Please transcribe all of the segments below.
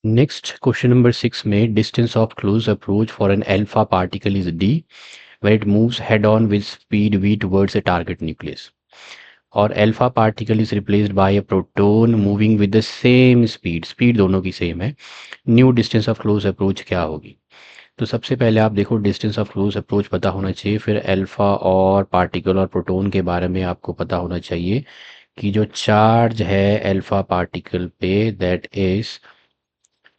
Next question number 6 में distance of close approach for an alpha particle is D when it moves head on with speed v towards a target nucleus or alpha particle is replaced by a proton moving with the same speed दोनों की same है। New distance of close approach क्या होगी? तो सबसे पहले आप देखो डिस्टेंस ऑफ क्लोज अप्रोच पता होना चाहिए, फिर अल्फा और पार्टिकल और प्रोटोन के बारे में आपको पता होना चाहिए कि जो चार्ज है अल्फा पार्टिकल पे that is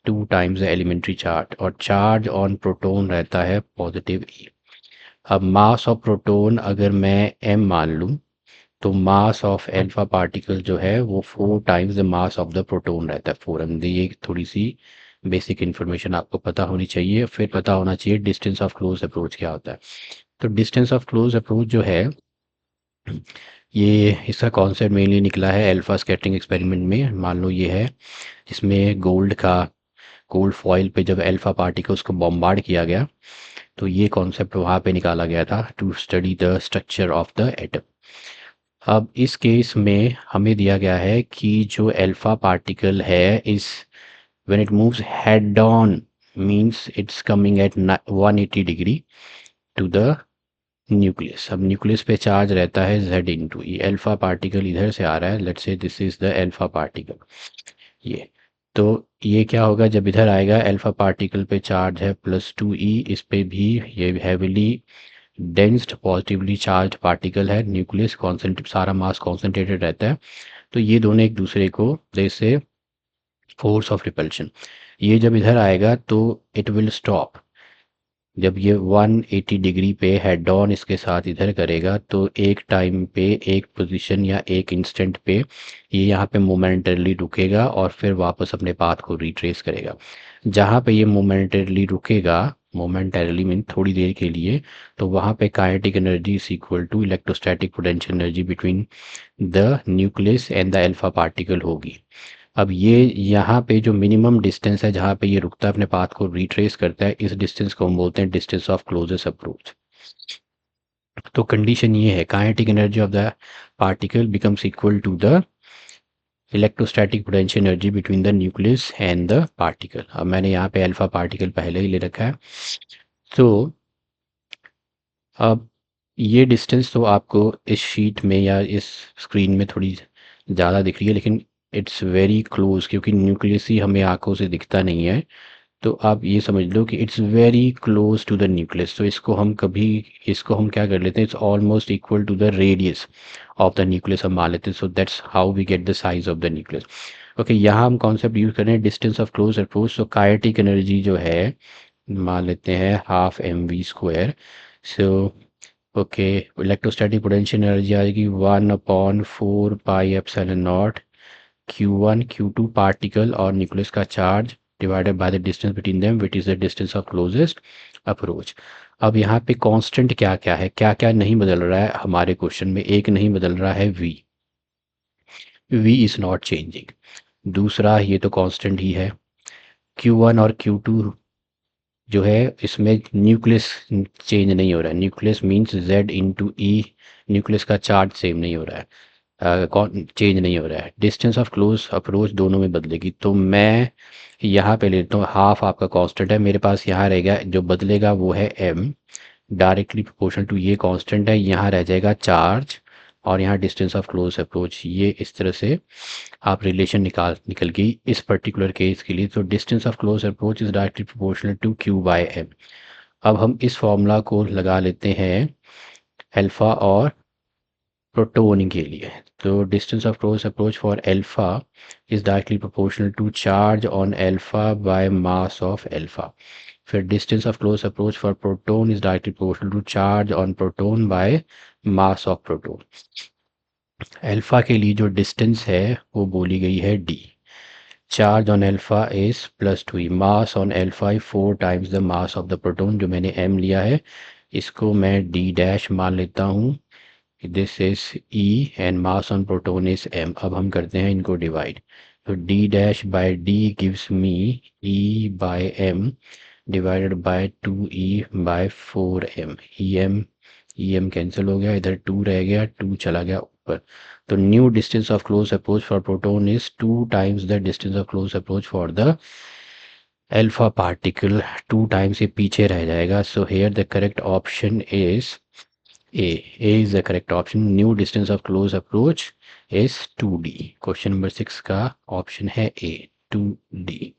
2 times the elementary charge और चार्ज ऑन प्रोटोन रहता है पॉजिटिव ई। अब मास ऑफ प्रोटोन अगर मैं m मान लूँ तो मास ऑफ अल्फा पार्टिकल जो है वो 4 times the mass of the proton रहता है 4m। ये थोड़ी सी बेसिक इन्फॉर्मेशन आपको पता होनी चाहिए। फिर पता होना चाहिए डिस्टेंस ऑफ क्लोज अप्रोच क्या होता है। तो डिस्टेंस ऑफ क्लोज अप्रोच जो है ये इसका कॉन्सेप्ट मेनली निकला है अल्फा स्कैटरिंग एक्सपेरिमेंट में। मान लो ये है इसमें गोल्ड फॉइल पे जब अल्फा पार्टिकल्स को बॉम्बार्ड किया गया तो ये कॉन्सेप्ट वहाँ पे निकाला गया था to study the structure of the atom. अब इस केस में हमें दिया गया है कि जो अल्फा पार्टिकल है इस when it moves head on means it's coming at 180 degree to the nucleus. अब न्यूक्लियस पे चार्ज रहता है z into e. Alpha particle इधर से आ रहा है, let's say this is the alpha particle. ये तो ये क्या होगा जब इधर आएगा अल्फा पार्टिकल पे चार्ज है +2e, इस पे भी ये heavily densed positively charge particle है, न्यूक्लियस कॉन्सेंट्रेट सारा मास कॉन्सेंट्रेटेड रहता है। तो ये दोनों एक दूसरे को जैसे फोर्स ऑफ रिपल्शन, ये जब इधर आएगा तो इट विल स्टॉप। जब ये 180 डिग्री पे हेड ऑन इसके साथ इधर करेगा तो एक टाइम पे एक पोजीशन या एक इंस्टेंट पे ये यहाँ पे मोमेंटरली रुकेगा और फिर वापस अपने पाथ को रिट्रेस करेगा। जहाँ पे ये मोमेंटरली रुकेगा, मोमेंटरली मीन थोड़ी देर के लिए, तो वहाँ पे kinetic energy is equal to electrostatic potential energy between the nucleus and the alpha particle होगी। अब ये यहाँ पे जो मिनिमम डिस्टेंस है जहाँ पे ये रुकता है अपने पाथ को रिट्रेस करता है, इस डिस्टेंस को हम बोलते हैं डिस्टेंस ऑफ क्लोजेस्ट अप्रोच। तो कंडीशन ये है kinetic energy of the particle becomes equal to the electrostatic potential energy between the nucleus and the particle. अब मैंने यहाँ पे अल्फा पार्टिकल पहले ही ले रखा है। तो अब ये डिस्टेंस तो आपको इस शीट में या इस स्क्रीन में थोड़ी ज़्यादा दिख रही है, लेकिन इट्स वेरी क्लोज क्योंकि न्यूक्लियस ही हमें आंखों से दिखता नहीं है। तो आप ये समझ लो कि it's very close to the nucleus. तो इसको हम क्या कर लेते हैं, it's almost equal to the radius of the nucleus हम मान लेते हैं। So that's how we get the size of the nucleus. Okay, यहाँ हम कॉन्सेप्ट यूज कर रहे हैं डिस्टेंस ऑफ क्लोज अप्रोच। तो काइनेटिक एनर्जी जो है मान लेते हैं ½ mv²। So okay, electrostatic potential energy आ जाएगी 1/4πε0 Q1 Q2 पार्टिकल और न्यूक्लियस का charge divided by the distance between them which is the distance of closest approach. अब यहाँ पे कांस्टेंट क्या क्या है, क्या क्या नहीं बदल रहा है हमारे क्वेश्चन में? एक नहीं बदल रहा है v इज नॉट चेंजिंग। दूसरा ये तो कांस्टेंट ही है। Q1 और Q2 जो है इसमें न्यूक्लियस चेंज नहीं हो रहा है। न्यूक्लियस मीन्स z इंटू ई, न्यूक्लियस का चार्ज सेम नहीं हो रहा है, चेंज नहीं हो रहा है। डिस्टेंस ऑफ क्लोज अप्रोच दोनों में बदलेगी। तो मैं यहाँ पे लेता हूँ हाफ आपका कांस्टेंट है मेरे पास, यहाँ रहेगा जो बदलेगा वो है m डायरेक्टली प्रोपोर्शनल टू ये कांस्टेंट है, यहाँ रह जाएगा चार्ज और यहाँ डिस्टेंस ऑफ क्लोज अप्रोच। ये इस तरह से आप रिलेशन निकल गई इस पर्टिकुलर केस के लिए। तो distance of close approach is directly proportional to Q/m। अब हम इस फॉर्मूला को लगा लेते हैं अल्फा और प्रोटोन के लिए। तो distance of close approach for alpha is directly proportional to charge on alpha by mass of alpha. फिर distance of close approach for proton is directly proportional to charge on proton by mass of proton. Alpha के लिए जो distance है वो बोली गई है d। Charge on alpha is +2e, mass on alpha 4 times the mass of the proton. जो मैंने m लिया है इसको मैं d' मान लेता हूँ। This is e and mass on proton is m। अब हम करते हैं इनको डिवाइड। तो d'/d gives me e/m divided by 2e/4m। em cancel हो गया, इधर 2 रह गया, 2 चला गया ऊपर। तो new distance of close approach for proton is 2 times the distance of close approach for the alpha particle 2 time से पीछे रह जाएगा। So here the correct option is a. A is the correct option. New distance of close approach is 2d। Question number 6 का option है ए, 2d।